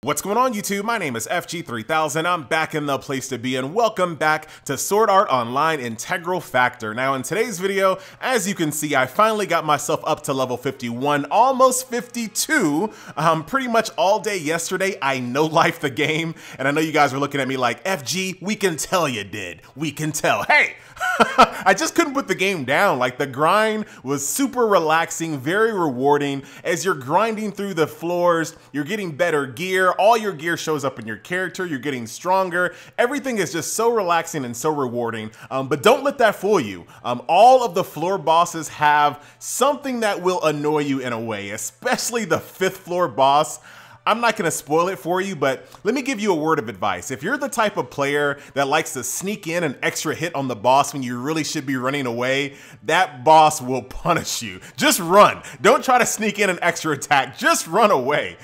What's going on YouTube? My name is FG3000. I'm back in the place to be and welcome back to Sword Art Online Integral Factor. Now in today's video, as you can see, I finally got myself up to level 51, almost 52, pretty much all day yesterday. I no-life the game and I know you guys were looking at me like, FG, we can tell you did. We can tell. Hey! I just couldn't put the game down. Like the grind was super relaxing, very rewarding. As you're grinding through the floors, you're getting better gear. All your gear shows up in your character. You're getting stronger. Everything is just so relaxing and so rewarding. But don't let that fool you. All of the floor bosses have something that will annoy you in a way, especially the 5th floor boss. I'm not gonna spoil it for you, but let me give you a word of advice. If you're the type of player that likes to sneak in an extra hit on the boss when you really should be running away, that boss will punish you. Just run. Don't try to sneak in an extra attack. Just run away.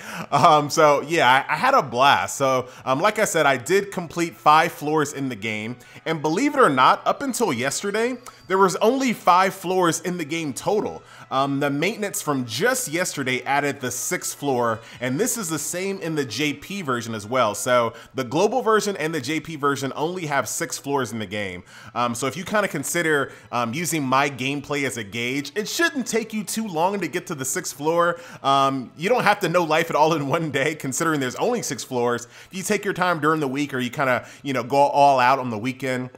So yeah, I had a blast. So like I said, I did complete 5 floors in the game. And believe it or not, up until yesterday, there was only 5 floors in the game total. The maintenance from just yesterday added the 6th floor, and this is the same in the JP version as well. So the global version and the JP version only have 6 floors in the game. So if you kind of consider using my gameplay as a gauge, it shouldn't take you too long to get to the 6th floor. You don't have to know life it all in one day, considering there's only 6 floors. If you take your time during the week or you kind of, go all out on the weekend,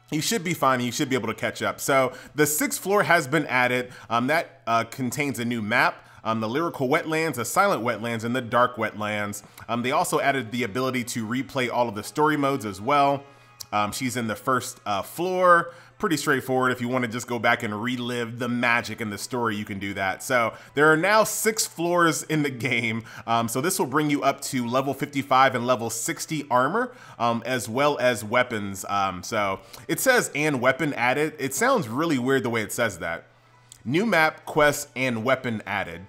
you should be fine and you should be able to catch up. So the 6th floor has been added. That contains a new map. The lyrical wetlands, the silent wetlands, and the dark wetlands. They also added the ability to replay all of the story modes as well. She's in the 1st floor. Pretty straightforward. If you want to just go back and relive the magic in the story, you can do that. So there are now 6 floors in the game. So this will bring you up to level 55 and level 60 armor, as well as weapons. So it says and weapon added. It sounds really weird the way it says that. New map, quest, and weapon added.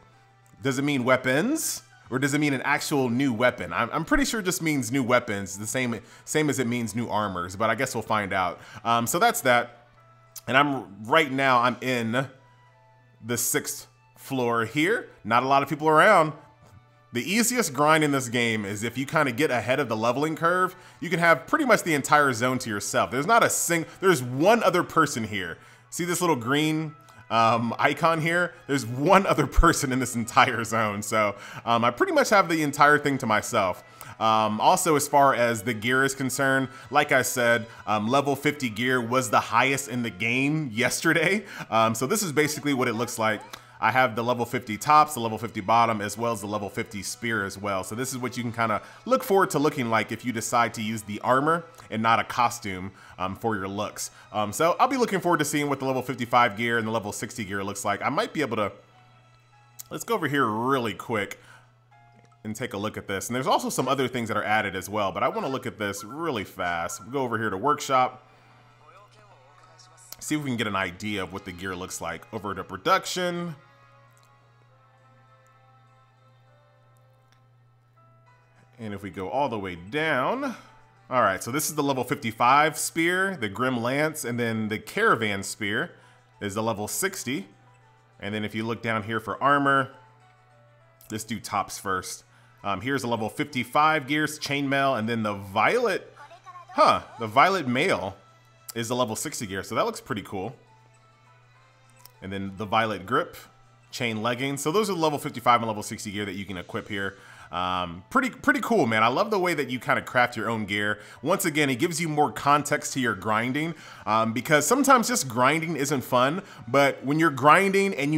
Does it mean weapons? Or does it mean an actual new weapon? I'm pretty sure it just means new weapons, the same as it means new armors, but I guess we'll find out. So that's that. And right now I'm in the 6th floor here. Not a lot of people around. The easiest grind in this game is if you kind of get ahead of the leveling curve, you can have pretty much the entire zone to yourself. There's one other person here. See this little green icon here? There's one other person in this entire zone. So I pretty much have the entire thing to myself. Also, as far as the gear is concerned, like I said, level 50 gear was the highest in the game yesterday. So this is basically what it looks like. I have the level 50 tops, the level 50 bottom, as well as the level 50 spear as well. So this is what you can kind of look forward to looking like if you decide to use the armor and not a costume for your looks. So I'll be looking forward to seeing what the level 55 gear and the level 60 gear looks like. I might be able to, let's go over here really quick and take a look at this. And there's also some other things that are added as well, but I want to look at this really fast. We'll go over here to workshop. See if we can get an idea of what the gear looks like. Over to production. And if we go all the way down, all right, so this is the level 55 spear, the Grim Lance, and then the Caravan Spear is the level 60. And then if you look down here for armor, let's do tops first. Here's the level 55 gears, chainmail, and then the violet, the violet mail is the level 60 gear, so that looks pretty cool. And then the violet grip, chain leggings. So those are level 55 and level 60 gear that you can equip here. Pretty cool, man. I love the way that you kind of craft your own gear. Once again, it gives you more context to your grinding, because sometimes just grinding isn't fun, but when you're grinding and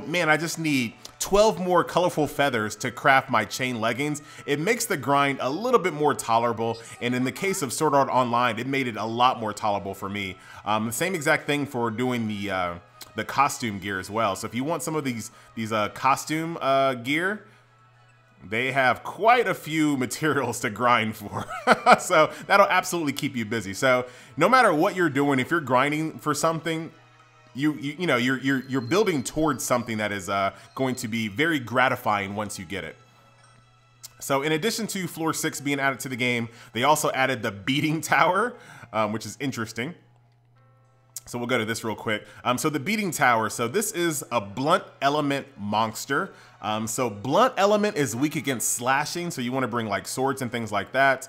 man, I just need 12 more colorful feathers to craft my chain leggings, it makes the grind a little bit more tolerable. And in the case of Sword Art Online, it made it a lot more tolerable for me. The same exact thing for doing the costume gear as well. So if you want some of these costume gear, they have quite a few materials to grind for. So that'll absolutely keep you busy. So no matter what you're doing, if you're grinding for something, you're building towards something that is going to be very gratifying once you get it. So in addition to floor 6 being added to the game, they also added the beating tower, which is interesting. So we'll go to this real quick. So the beating tower, so this is a blunt element monster. So blunt element is weak against slashing, so you want to bring like swords and things like that.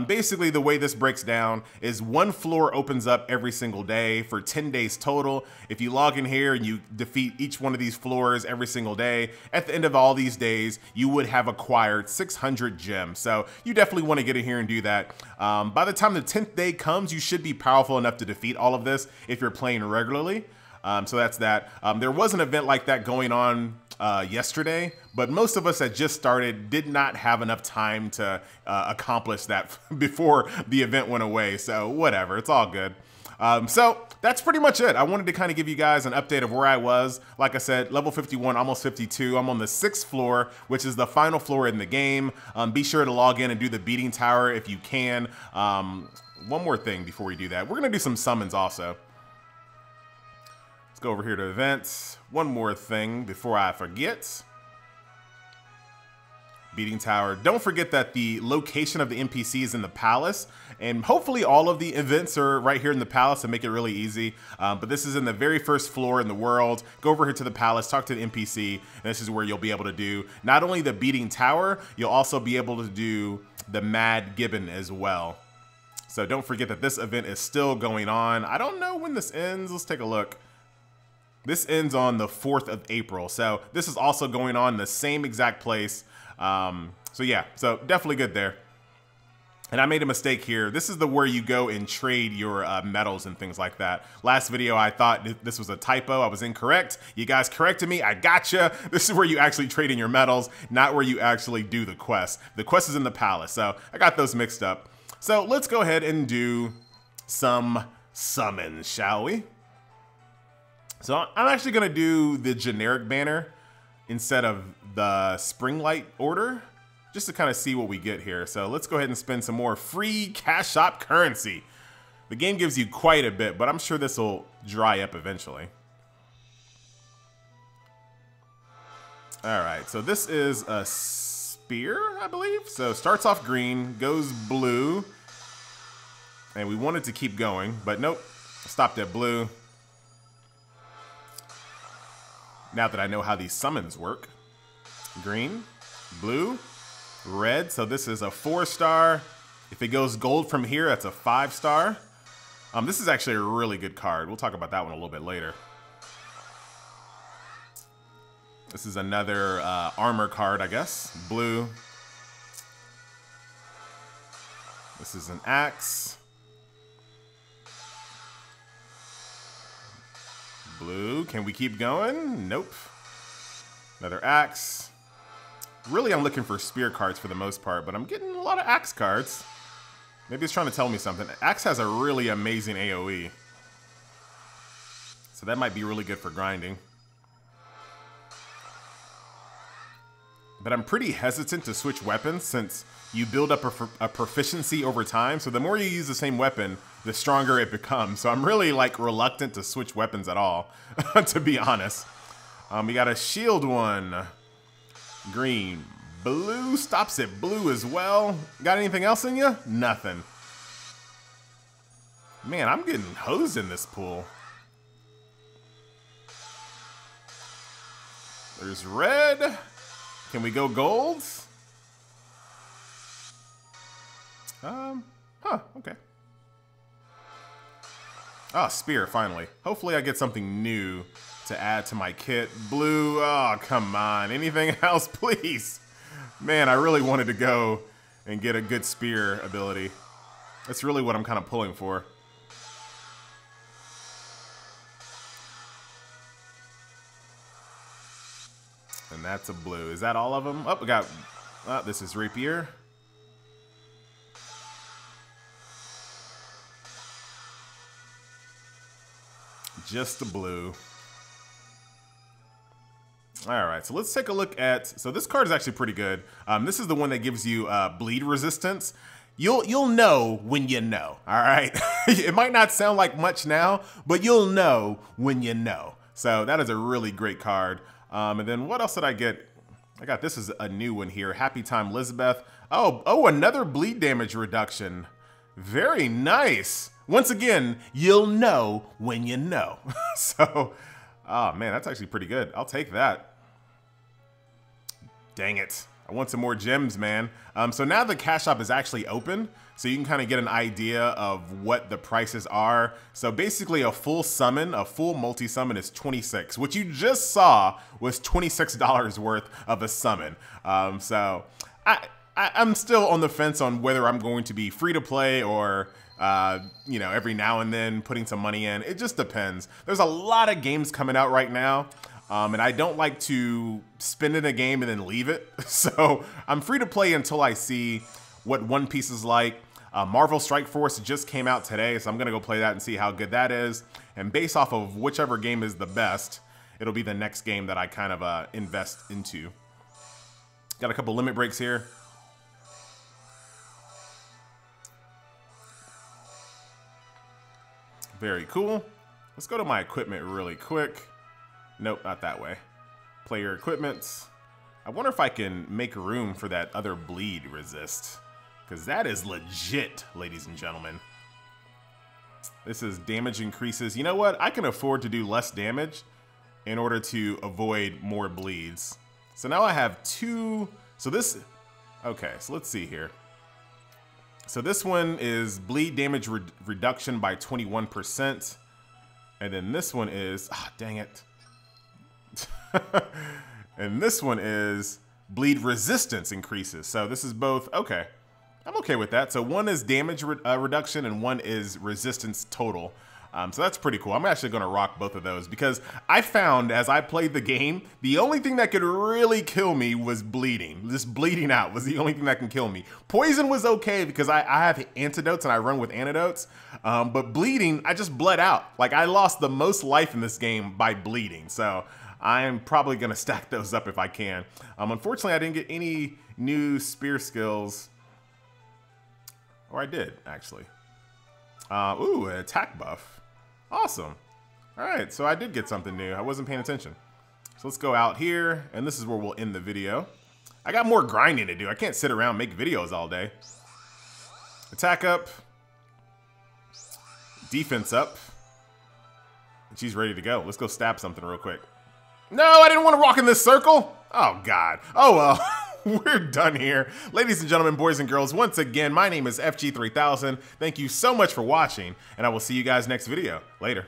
Basically, the way this breaks down is one floor opens up every single day for 10 days total. If you log in here and you defeat each one of these floors every single day, at the end of all these days, you would have acquired 600 gems. So you definitely want to get in here and do that. By the time the 10th day comes, you should be powerful enough to defeat all of this if you're playing regularly. So that's that. There was an event like that going on yesterday, but most of us that just started did not have enough time to accomplish that before the event went away. So whatever, it's all good. So that's pretty much it. I wanted to kind of give you guys an update of where I was. Like I said, level 51, almost 52. I'm on the 6th floor, which is the final floor in the game. Be sure to log in and do the beating tower if you can. One more thing before we do that. We're gonna do some summons also. Let's go over here to events. One more thing before I forget. Beating tower. Don't forget that the location of the NPC is in the palace, and hopefully all of the events are right here in the palace to make it really easy. But this is in the very first floor in the world. Go over here to the palace, talk to the NPC, and this is where you'll be able to do not only the beating tower, you'll also be able to do the Mad Gibbon as well. So don't forget that this event is still going on. I don't know when this ends. Let's take a look. This ends on the 4th of April. So this is also going on in the same exact place. So yeah, so definitely good there. And I made a mistake here. This is the where you go and trade your medals and things like that. Last video, I thought this was a typo. I was incorrect. You guys corrected me. I gotcha. This is where you actually trade in your medals, not where you actually do the quest. The quest is in the palace. So I got those mixed up. So let's go ahead and do some summons, shall we? So I'm actually gonna do the generic banner instead of the spring light order, just to kind of see what we get here. So let's go ahead and spend some more free cash shop currency. The game gives you quite a bit, but I'm sure this will dry up eventually. All right, so this is a spear, I believe. So starts off green, goes blue, and we wanted to keep going, but nope, stopped at blue. Now that I know how these summons work. Green, blue, red. So this is a 4-star. If it goes gold from here, that's a 5-star. This is actually a really good card. We'll talk about that one a little bit later. This is another armor card, I guess. Blue. This is an axe. Blue. Can we keep going? Nope. Another axe. Really, I'm looking for spear cards for the most part, but I'm getting a lot of axe cards. Maybe it's trying to tell me something. Axe has a really amazing AoE. So that might be really good for grinding. But I'm pretty hesitant to switch weapons since you build up a proficiency over time. So the more you use the same weapon, the stronger it becomes. So I'm really like reluctant to switch weapons at all, to be honest. We got a shield one. Green. Blue stops at blue as well. Got anything else in you? Nothing. Man, I'm getting hosed in this pool. There's red. Can we go gold? Okay. Oh, spear, finally. Hopefully I get something new to add to my kit. Blue, oh, come on. Anything else, please? Man, I really wanted to go and get a good spear ability. That's really what I'm kind of pulling for. And that's a blue. Is that all of them? Oh, we got, this is rapier. Just the blue. All right, so let's take a look at, so this card is actually pretty good. This is the one that gives you bleed resistance. You'll know when you know, all right? It might not sound like much now, but you'll know when you know. So that is a really great card. And then what else did I get? I got, this is a new one here. Happy Time Elizabeth. Oh, another bleed damage reduction. Very nice. Once again, you'll know when you know. So, oh man, that's actually pretty good. I'll take that. Dang it. I want some more gems, man. So now the cash shop is actually open, so you can kind of get an idea of what the prices are. So basically a full summon, a full multi-summon is 26. What you just saw was $26 worth of a summon. So I'm still on the fence on whether I'm going to be free to play or you know, every now and then putting some money in. It just depends. There's a lot of games coming out right now. And I don't like to spend in a game and then leave it. So I'm free to play until I see what One Piece is like. Marvel Strike Force just came out today, so I'm gonna go play that and see how good that is. And based off of whichever game is the best, it'll be the next game that I kind of invest into. Got a couple limit breaks here. Very cool. Let's go to my equipment really quick. Nope, not that way. Player equipment. I wonder if I can make room for that other bleed resist, because that is legit, ladies and gentlemen. This is damage increases. You know what? I can afford to do less damage in order to avoid more bleeds. So now I have two. So this, okay, so let's see here. So this one is bleed damage reduction by 21%. And then this one is, dang it. And this one is bleed resistance increases. So this is both, okay. I'm okay with that. So one is damage reduction and one is resistance total. So that's pretty cool. I'm actually gonna rock both of those because I found as I played the game, the only thing that could really kill me was bleeding. Just bleeding out was the only thing that can kill me. Poison was okay because I have antidotes and I run with antidotes. But bleeding, I just bled out. Like I lost the most life in this game by bleeding. So I'm probably gonna stack those up if I can. Unfortunately, I didn't get any new spear skills. Or I did, actually. Ooh, an attack buff. Awesome. All right, so I did get something new. I wasn't paying attention. So let's go out here, and this is where we'll end the video. I got more grinding to do. I can't sit around and make videos all day. Attack up. Defense up. And she's ready to go. Let's go stab something real quick. No, I didn't want to walk in this circle. Oh, God. Oh, well. We're done here. Ladies and gentlemen, boys and girls, once again, my name is FG3000. Thank you so much for watching, and I will see you guys next video. Later.